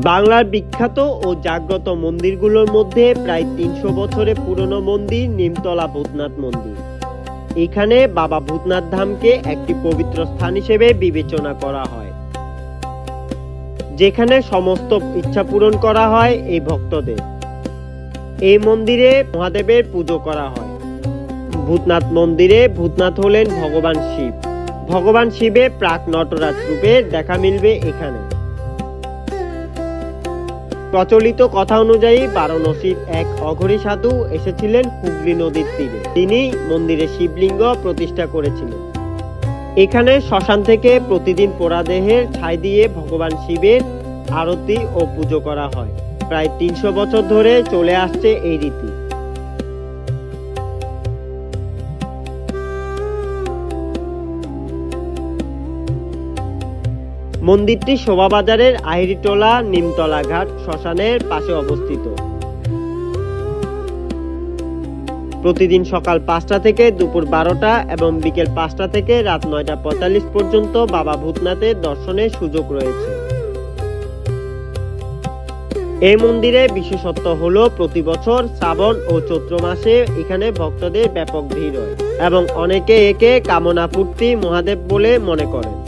বাংলার বিখ্যাত ও জাগ্রত মন্দিরগুলোর মধ্যে প্রায় ৩০০ বছরের পুরনো মন্দির নিমতলা ভূতনাথ মন্দির। এখানে বাবা ভূতনাথ ধামকে একটি পবিত্র স্থান হিসেবে বিবেচনা করা হয়, যেখানে সমস্ত ইচ্ছা পূরণ করা হয় এই ভক্তদের। এই মন্দিরে মহাদেবের পুজো করা হয়। ভূতনাথ মন্দিরে ভূতনাথ হলেন ভগবান শিব। ভগবান শিবের প্রাক নটরাজ রূপে দেখা মিলবে এখানে। প্রচলিত কথা অনুযায়ী বারাণসীর এক অঘরী সাধু এসেছিলেন হুগলি নদীর তীরে। তিনি মন্দিরে শিবলিঙ্গ প্রতিষ্ঠা করেছিলেন। এখানে শ্মশান থেকে প্রতিদিন পোড়া দেহের ছাই দিয়ে ভগবান শিবের আরতি ও পুজো করা হয়। প্রায় ৩০০ বছর ধরে চলে আসছে এই রীতি। মন্দিরটি শোভাবাজারের আহিরিটোলা নিমতলা ঘাট শ্মশানের পাশে অবস্থিত। প্রতিদিন সকাল ৫টা থেকে দুপুর ১২টা এবং বিকেল ৫টা থেকে রাত ৯টা ৪৫ পর্যন্ত বাবা ভূতনাথের দর্শনের সুযোগ রয়েছে। এই মন্দিরে বিশেষত্ব হলো প্রতি বছর শ্রাবণ ও চৈত্র মাসে এখানে ভক্তদের ব্যাপক ভিড় হয় এবং অনেকে একে কামনা পূর্তি মহাদেব বলে মনে করেন।